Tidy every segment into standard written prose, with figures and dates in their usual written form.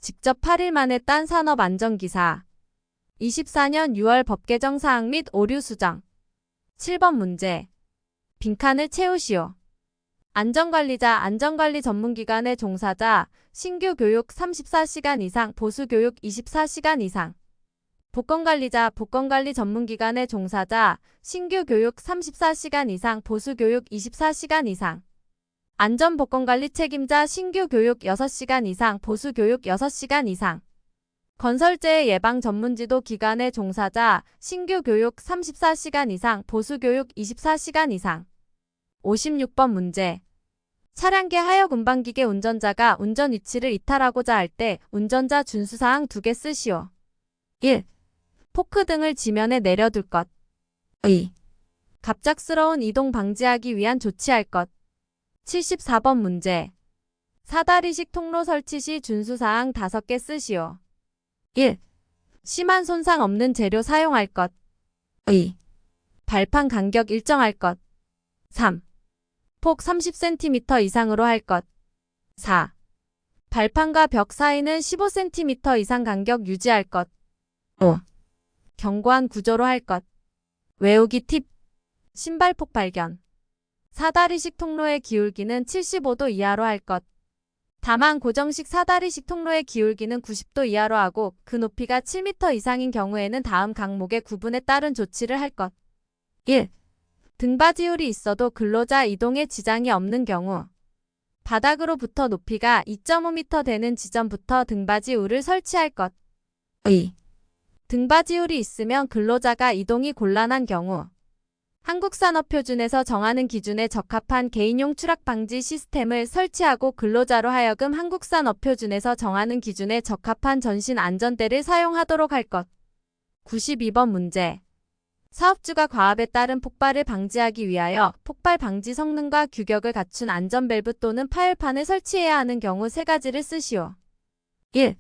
직접 8일 만에 딴 산업안전기사. 24년 6월 법개정 사항 및 오류 수정. 7번 문제. 빈칸을 채우시오. 안전관리자, 안전관리 전문기관의 종사자, 신규 교육 34시간 이상, 보수 교육 24시간 이상. 복권관리자, 복권관리 전문기관의 종사자, 신규 교육 34시간 이상, 보수 교육 24시간 이상. 안전복권관리 책임자, 신규 교육 6시간 이상, 보수 교육 6시간 이상. 건설재해 예방 전문지도 기관의 종사자, 신규 교육 34시간 이상, 보수 교육 24시간 이상. 56번 문제. 차량계 하역 운반기계 운전자가 운전 위치를 이탈하고자 할 때 운전자 준수사항 2개 쓰시오. 1. 포크 등을 지면에 내려둘 것. 2. 갑작스러운 이동 방지하기 위한 조치할 것. 74번 문제. 사다리식 통로 설치 시 준수사항 5개 쓰시오. 1. 심한 손상 없는 재료 사용할 것. 2. 발판 간격 일정할 것. 3. 폭 30cm 이상으로 할 것. 4. 발판과 벽 사이는 15cm 이상 간격 유지할 것. 5. 견고한 구조로 할 것. 외우기 팁. 신발폭 발견. 사다리식 통로의 기울기는 75도 이하로 할 것. 다만 고정식 사다리식 통로의 기울기는 90도 이하로 하고 그 높이가 7m 이상인 경우에는 다음 항목의 구분에 따른 조치를 할 것. 1. 등받이울이 있어도 근로자 이동에 지장이 없는 경우. 바닥으로부터 높이가 2.5m 되는 지점부터 등받이울을 설치할 것. 2. 등받이울이 있으면 근로자가 이동이 곤란한 경우. 한국산업표준에서 정하는 기준에 적합한 개인용 추락 방지 시스템을 설치하고 근로자로 하여금 한국산업표준에서 정하는 기준에 적합한 전신 안전대를 사용하도록 할 것. 92번 문제. 사업주가 과압에 따른 폭발을 방지하기 위하여 폭발 방지 성능과 규격을 갖춘 안전밸브 또는 파열판을 설치해야 하는 경우 3가지를 쓰시오. 1.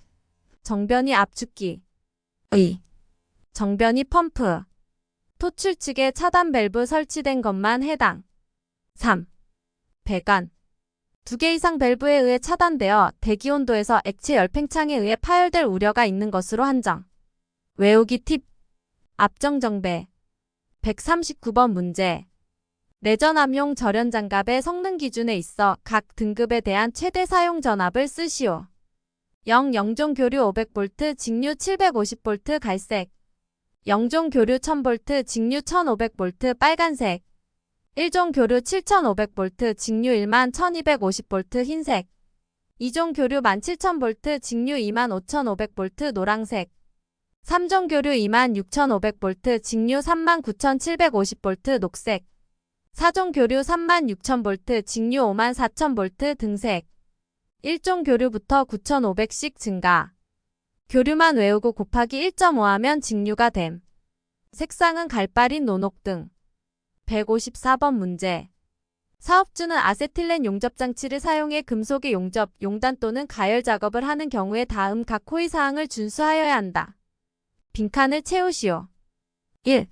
정변이 압축기. 2. 정변이 펌프. 토출 측에 차단 밸브 설치된 것만 해당. 3. 배관. 2개 이상 밸브에 의해 차단되어 대기온도에서 액체 열팽창에 의해 파열될 우려가 있는 것으로 한정. 외우기 팁. 압정정배. 139번 문제. 내전압용 절연장갑의 성능 기준에 있어 각 등급에 대한 최대 사용 전압을 쓰시오. 0. 영종 교류 500V, 직류 750V 갈색. 0종 교류 1000V, 직류 1500V 빨간색. 1종 교류 7500V, 직류 11250V 흰색. 2종 교류 17000V, 직류 25500V 노란색. 3종 교류 26500V, 직류 39750V 녹색. 4종 교류 36000V, 직류 54000V 등색. 1종 교류부터 9500씩 증가. 교류만 외우고 곱하기 1.5하면 직류가 됨. 색상은 갈발인 노녹등. 154번 문제. 사업주는 아세틸렌 용접장치를 사용해 금속의 용접, 용단 또는 가열 작업을 하는 경우에 다음 각 호의사항을 준수하여야 한다. 빈칸을 채우시오. 1.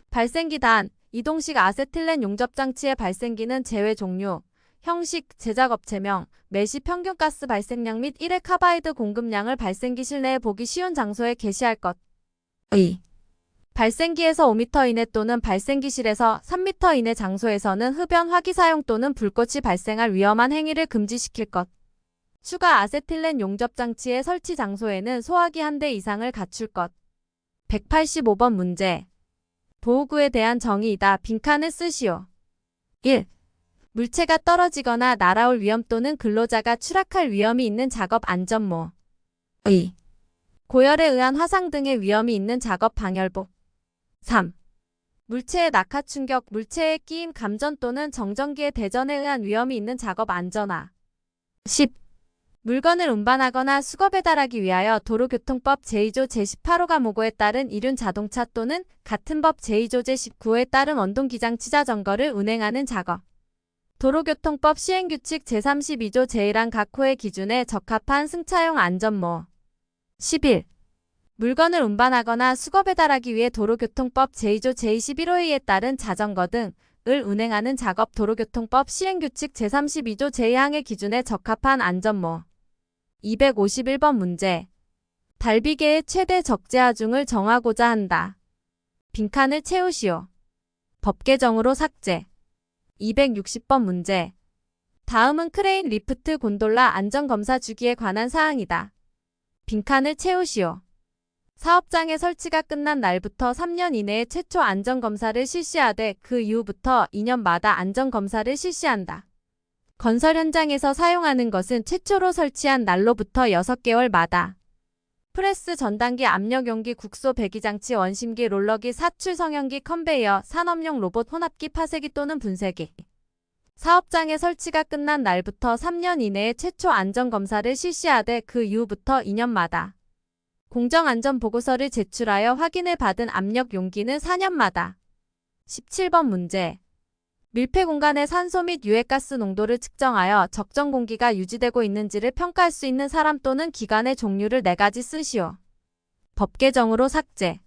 발생기 단. 이동식 아세틸렌 용접장치의 발생기는 제외 종류, 형식, 제작업체명, 매시 평균가스 발생량 및 1회 카바이드 공급량을 발생기 실내에 보기 쉬운 장소에 게시할 것. 2. 발생기에서 5m 이내 또는 발생기실에서 3m 이내 장소에서는 흡연, 화기 사용 또는 불꽃이 발생할 위험한 행위를 금지시킬 것. 추가 아세틸렌 용접장치의 설치 장소에는 소화기 1대 이상을 갖출 것. 185번 문제. 보호구에 대한 정의이다. 빈칸을 쓰시오. 1. 물체가 떨어지거나 날아올 위험 또는 근로자가 추락할 위험이 있는 작업 안전모. 2. 고열에 의한 화상 등의 위험이 있는 작업 방열복. 3. 물체의 낙하 충격, 물체의 끼임, 감전 또는 정전기의 대전에 의한 위험이 있는 작업 안전화. 10. 물건을 운반하거나 수거 배달하기 위하여 도로교통법 제2조 제18호 가모고에 따른 이륜 자동차 또는 같은 법 제2조 제19호에 따른 원동기장 치자점거를 운행하는 작업. 도로교통법 시행규칙 제32조 제1항 각 호의 기준에 적합한 승차용 안전모. 11. 물건을 운반하거나 수거 배달하기 위해 도로교통법 제2조 제21호에 따른 자전거 등을 운행하는 작업 도로교통법 시행규칙 제32조 제2항의 기준에 적합한 안전모. 251번 문제. 달비계의 최대 적재 하중을 정하고자 한다. 빈칸을 채우시오. 법 개정으로 삭제. 260번 문제. 다음은 크레인 리프트 곤돌라 안전검사 주기에 관한 사항이다. 빈칸을 채우시오. 사업장의 설치가 끝난 날부터 3년 이내에 최초 안전검사를 실시하되 그 이후부터 2년마다 안전검사를 실시한다. 건설 현장에서 사용하는 것은 최초로 설치한 날로부터 6개월마다 프레스 전단기 압력용기 국소 배기장치 원심기 롤러기 사출 성형기 컨베이어 산업용 로봇 혼합기 파쇄기 또는 분쇄기 사업장의 설치가 끝난 날부터 3년 이내에 최초 안전검사를 실시하되 그 이후부터 2년마다 공정안전보고서를 제출하여 확인을 받은 압력용기는 4년마다 17번 문제. 밀폐 공간의 산소 및 유해가스 농도를 측정하여 적정 공기가 유지되고 있는지를 평가할 수 있는 사람 또는 기관의 종류를 4가지 쓰시오. 법 개정으로 삭제.